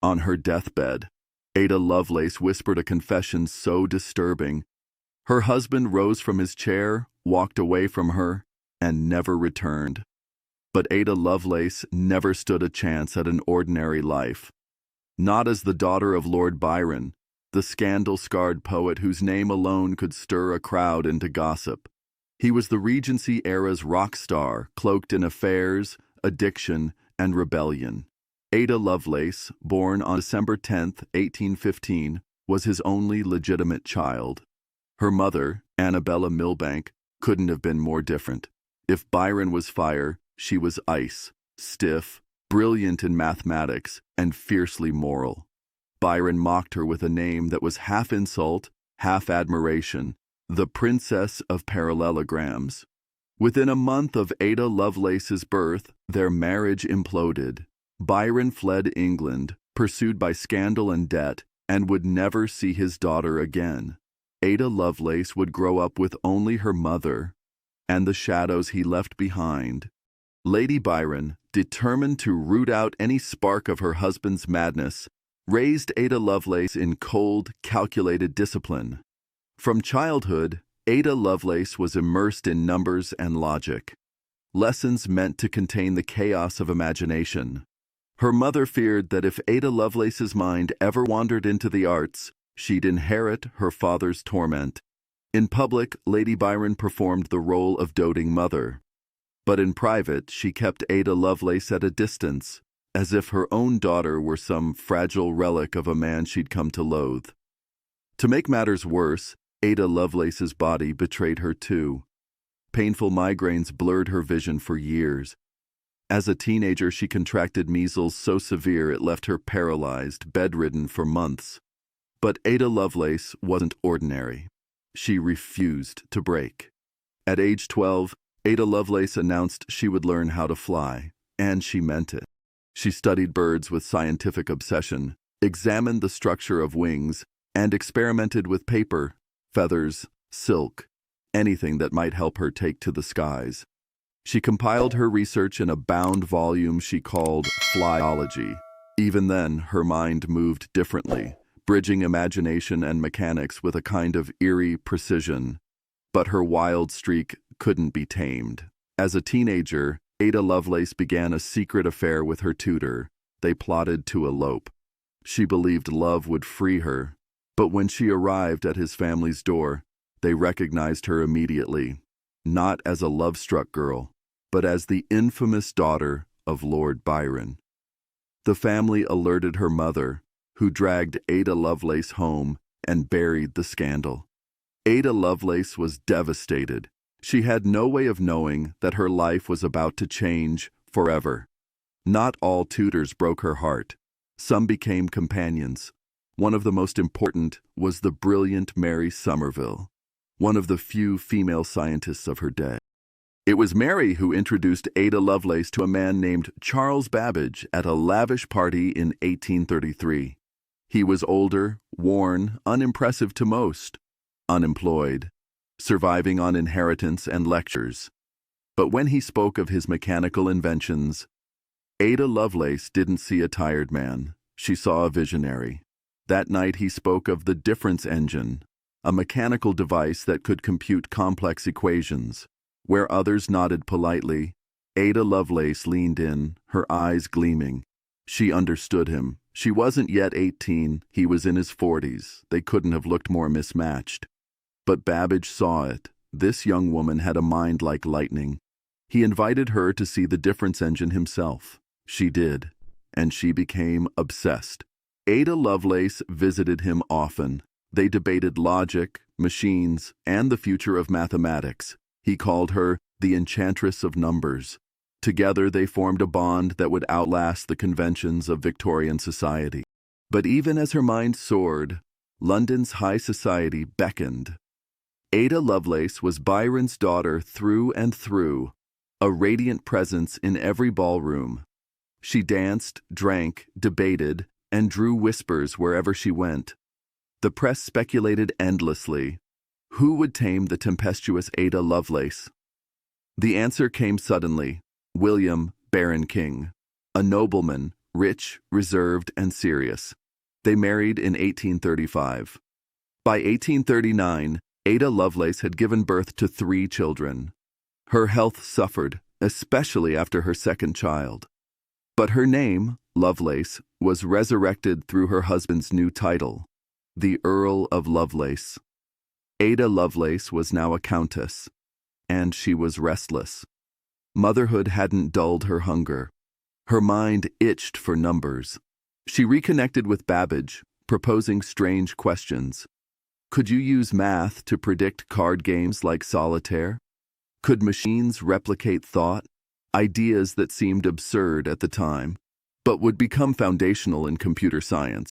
On her deathbed, Ada Lovelace whispered a confession so disturbing. Her husband rose from his chair, walked away from her, and never returned. But Ada Lovelace never stood a chance at an ordinary life. Not as the daughter of Lord Byron, the scandal-scarred poet whose name alone could stir a crowd into gossip. He was the Regency era's rock star, cloaked in affairs, addiction, and rebellion. Ada Lovelace, born on December 10, 1815, was his only legitimate child. Her mother, Annabella Milbank, couldn't have been more different. If Byron was fire, she was ice, stiff, brilliant in mathematics, and fiercely moral. Byron mocked her with a name that was half insult, half admiration, the Princess of Parallelograms. Within a month of Ada Lovelace's birth, their marriage imploded. Byron fled England, pursued by scandal and debt, and would never see his daughter again. Ada Lovelace would grow up with only her mother and the shadows he left behind. Lady Byron, determined to root out any spark of her husband's madness, raised Ada Lovelace in cold, calculated discipline. From childhood, Ada Lovelace was immersed in numbers and logic, lessons meant to contain the chaos of imagination. Her mother feared that if Ada Lovelace's mind ever wandered into the arts, she'd inherit her father's torment. In public, Lady Byron performed the role of doting mother. But in private, she kept Ada Lovelace at a distance, as if her own daughter were some fragile relic of a man she'd come to loathe. To make matters worse, Ada Lovelace's body betrayed her too. Painful migraines blurred her vision for years. As a teenager, she contracted measles so severe it left her paralyzed, bedridden for months. But Ada Lovelace wasn't ordinary. She refused to break. At age 12, Ada Lovelace announced she would learn how to fly, and she meant it. She studied birds with scientific obsession, examined the structure of wings, and experimented with paper, feathers, silk, anything that might help her take to the skies. She compiled her research in a bound volume she called Flyology. Even then, her mind moved differently, bridging imagination and mechanics with a kind of eerie precision. But her wild streak couldn't be tamed. As a teenager, Ada Lovelace began a secret affair with her tutor. They plotted to elope. She believed love would free her, but when she arrived at his family's door, they recognized her immediately, not as a love-struck girl, but as the infamous daughter of Lord Byron. The family alerted her mother, who dragged Ada Lovelace home and buried the scandal. Ada Lovelace was devastated. She had no way of knowing that her life was about to change forever. Not all tutors broke her heart. Some became companions. One of the most important was the brilliant Mary Somerville, one of the few female scientists of her day. It was Mary who introduced Ada Lovelace to a man named Charles Babbage at a lavish party in 1833. He was older, worn, unimpressive to most, unemployed, surviving on inheritance and lectures. But when he spoke of his mechanical inventions, Ada Lovelace didn't see a tired man. She saw a visionary. That night he spoke of the difference engine, a mechanical device that could compute complex equations. Where others nodded politely, Ada Lovelace leaned in, her eyes gleaming. She understood him. She wasn't yet 18, he was in his 40s. They couldn't have looked more mismatched. But Babbage saw it. This young woman had a mind like lightning. He invited her to see the difference engine himself. She did, and she became obsessed. Ada Lovelace visited him often. They debated logic, machines, and the future of mathematics. He called her the enchantress of numbers. Together they formed a bond that would outlast the conventions of Victorian society. But even as her mind soared, London's high society beckoned. Ada Lovelace was Byron's daughter through and through, a radiant presence in every ballroom. She danced, drank, debated, and drew whispers wherever she went. The press speculated endlessly. Who would tame the tempestuous Ada Lovelace? The answer came suddenly. William, Baron King, a nobleman, rich, reserved, and serious. They married in 1835. By 1839, Ada Lovelace had given birth to 3 children. Her health suffered, especially after her second child. But her name, Lovelace, was resurrected through her husband's new title, the Earl of Lovelace. Ada Lovelace was now a countess, and she was restless. Motherhood hadn't dulled her hunger. Her mind itched for numbers. She reconnected with Babbage, proposing strange questions. Could you use math to predict card games like solitaire? Could machines replicate thought? Ideas that seemed absurd at the time, but would become foundational in computer science.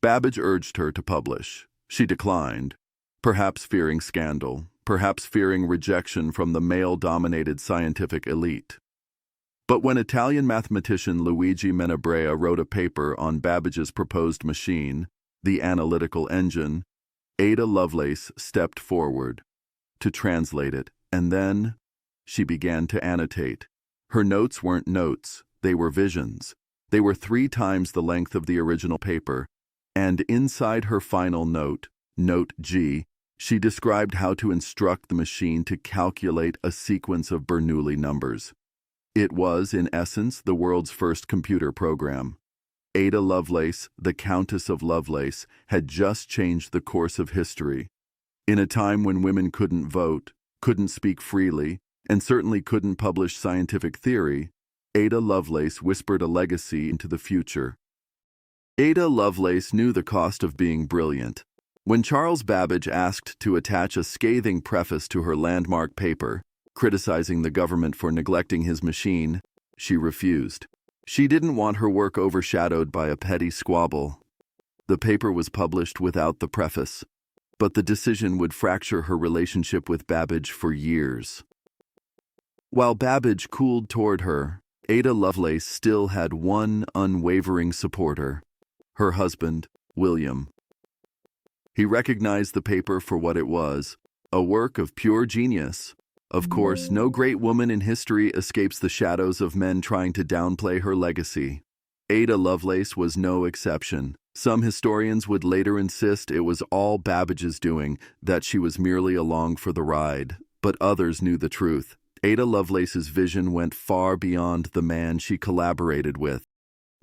Babbage urged her to publish. She declined, perhaps fearing scandal, perhaps fearing rejection from the male-dominated scientific elite. But when Italian mathematician Luigi Menabrea wrote a paper on Babbage's proposed machine, the analytical engine, Ada Lovelace stepped forward to translate it, and then she began to annotate. Her notes weren't notes, they were visions. They were 3 times the length of the original paper, and inside her final note, Note G, she described how to instruct the machine to calculate a sequence of Bernoulli numbers. It was, in essence, the world's first computer program. Ada Lovelace, the Countess of Lovelace, had just changed the course of history. In a time when women couldn't vote, couldn't speak freely, and certainly couldn't publish scientific theory, Ada Lovelace whispered a legacy into the future. Ada Lovelace knew the cost of being brilliant. When Charles Babbage asked to attach a scathing preface to her landmark paper, criticizing the government for neglecting his machine, she refused. She didn't want her work overshadowed by a petty squabble. The paper was published without the preface, but the decision would fracture her relationship with Babbage for years. While Babbage cooled toward her, Ada Lovelace still had one unwavering supporter, her husband, William. He recognized the paper for what it was, a work of pure genius. Of course, no great woman in history escapes the shadows of men trying to downplay her legacy. Ada Lovelace was no exception. Some historians would later insist it was all Babbage's doing, that she was merely along for the ride. But others knew the truth. Ada Lovelace's vision went far beyond the man she collaborated with.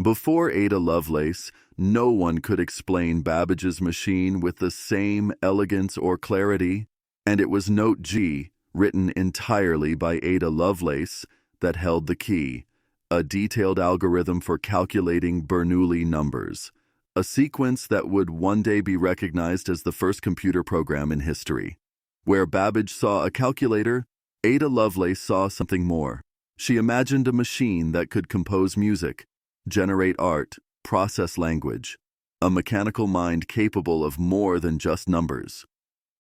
Before Ada Lovelace, no one could explain Babbage's machine with the same elegance or clarity, and it was Note G, written entirely by Ada Lovelace, that held the key, a detailed algorithm for calculating Bernoulli numbers, a sequence that would one day be recognized as the first computer program in history. Where Babbage saw a calculator, Ada Lovelace saw something more. She imagined a machine that could compose music, generate art, process language, a mechanical mind capable of more than just numbers.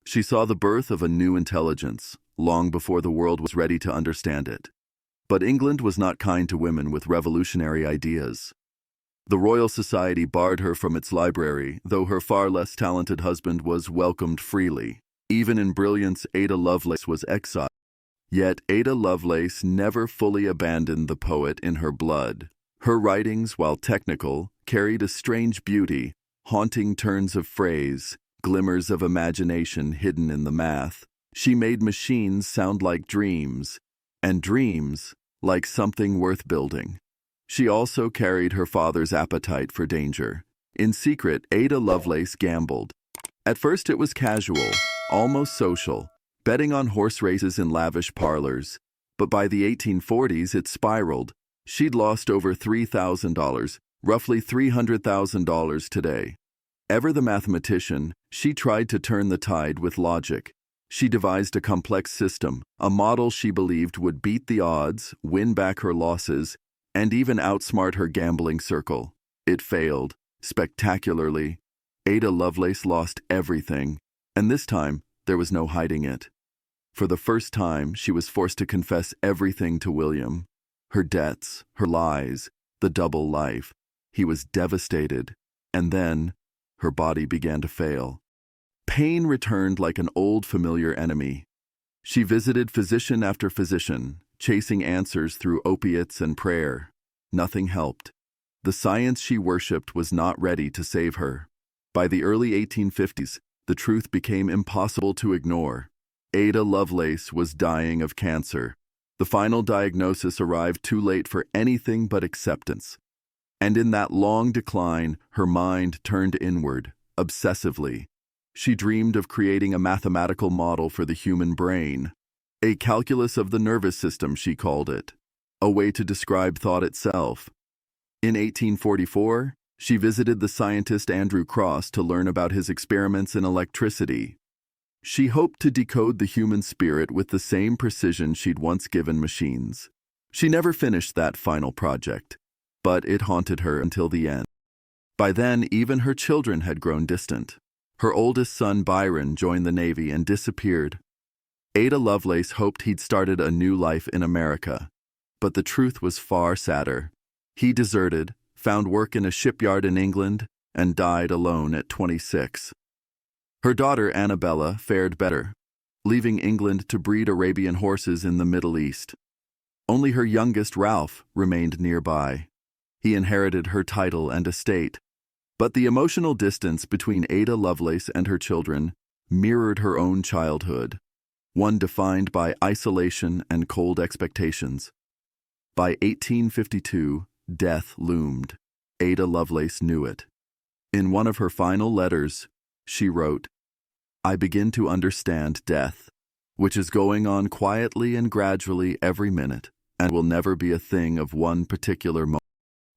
She saw the birth of a new intelligence, long before the world was ready to understand it. But England was not kind to women with revolutionary ideas. The Royal Society barred her from its library, though her far less talented husband was welcomed freely. Even in brilliance, Ada Lovelace was exiled. Yet Ada Lovelace never fully abandoned the poet in her blood. Her writings, while technical, carried a strange beauty, haunting turns of phrase, glimmers of imagination hidden in the math. She made machines sound like dreams, and dreams like something worth building. She also carried her father's appetite for danger. In secret, Ada Lovelace gambled. At first it was casual, almost social, betting on horse races in lavish parlors. But by the 1840s it spiraled. She'd lost over $3,000, roughly $300,000 today. Ever the mathematician, she tried to turn the tide with logic. She devised a complex system, a model she believed would beat the odds, win back her losses, and even outsmart her gambling circle. It failed, spectacularly. Ada Lovelace lost everything, and this time there was no hiding it. For the first time, she was forced to confess everything to William. Her debts, her lies, the double life. He was devastated, and then her body began to fail. Pain returned like an old familiar enemy. She visited physician after physician, chasing answers through opiates and prayer. Nothing helped. The science she worshipped was not ready to save her. By the early 1850s, the truth became impossible to ignore. Ada Lovelace was dying of cancer. The final diagnosis arrived too late for anything but acceptance. And in that long decline, her mind turned inward, obsessively. She dreamed of creating a mathematical model for the human brain. A calculus of the nervous system, she called it. A way to describe thought itself. In 1844, she visited the scientist Andrew Cross to learn about his experiments in electricity. She hoped to decode the human spirit with the same precision she'd once given machines. She never finished that final project, but it haunted her until the end. By then, even her children had grown distant. Her oldest son, Byron, joined the Navy and disappeared. Ada Lovelace hoped he'd started a new life in America, but the truth was far sadder. He deserted, found work in a shipyard in England, and died alone at 26. Her daughter, Annabella, fared better, leaving England to breed Arabian horses in the Middle East. Only her youngest, Ralph, remained nearby. He inherited her title and estate, but the emotional distance between Ada Lovelace and her children mirrored her own childhood, one defined by isolation and cold expectations. By 1852, death loomed. Ada Lovelace knew it. In one of her final letters, she wrote, "I begin to understand death, which is going on quietly and gradually every minute, and will never be a thing of one particular moment."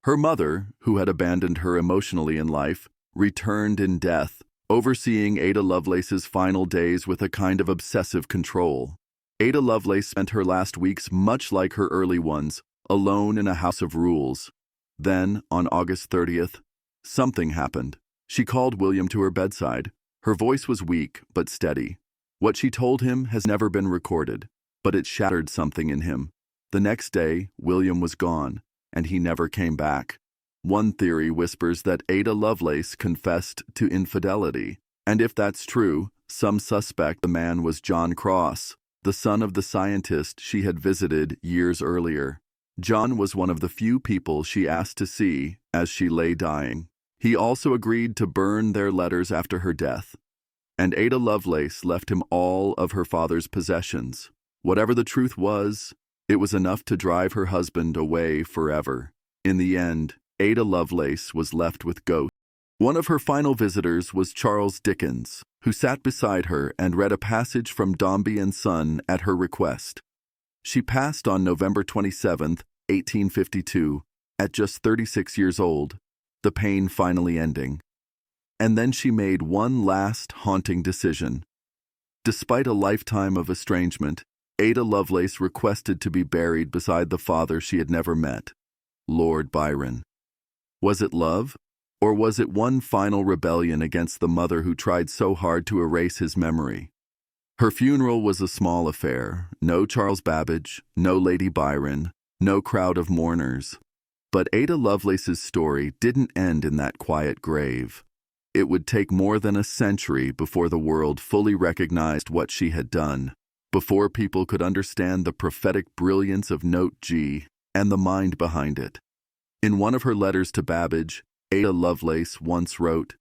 Her mother, who had abandoned her emotionally in life, returned in death, overseeing Ada Lovelace's final days with a kind of obsessive control. Ada Lovelace spent her last weeks much like her early ones, alone in a house of rules. Then, on August 30th, something happened. She called William to her bedside. Her voice was weak but steady. What she told him has never been recorded, but it shattered something in him. The next day, William was gone, and he never came back. One theory whispers that Ada Lovelace confessed to infidelity, and if that's true, some suspect the man was John Cross, the son of the scientist she had visited years earlier. John was one of the few people she asked to see as she lay dying. He also agreed to burn their letters after her death, and Ada Lovelace left him all of her father's possessions. Whatever the truth was, it was enough to drive her husband away forever. In the end, Ada Lovelace was left with ghosts. One of her final visitors was Charles Dickens, who sat beside her and read a passage from Dombey and Son at her request. She passed on November 27, 1852, at just 36 years old, the pain finally ending. And then she made one last haunting decision. Despite a lifetime of estrangement, Ada Lovelace requested to be buried beside the father she had never met, Lord Byron. Was it love, or was it one final rebellion against the mother who tried so hard to erase his memory? Her funeral was a small affair. No Charles Babbage, no Lady Byron, no crowd of mourners. But Ada Lovelace's story didn't end in that quiet grave. It would take more than a century before the world fully recognized what she had done, before people could understand the prophetic brilliance of Note G and the mind behind it. In one of her letters to Babbage, Ada Lovelace once wrote,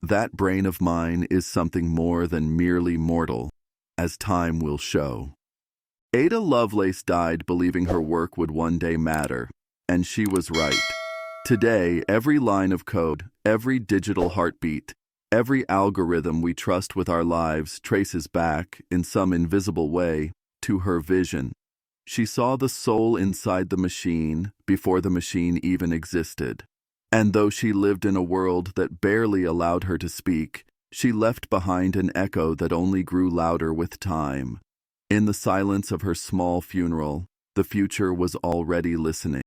"That brain of mine is something more than merely mortal, as time will show." Ada Lovelace died believing her work would one day matter, and she was right. Today, every line of code, every digital heartbeat, every algorithm we trust with our lives traces back, in some invisible way, to her vision. She saw the soul inside the machine before the machine even existed. And though she lived in a world that barely allowed her to speak, she left behind an echo that only grew louder with time. In the silence of her small funeral, the future was already listening.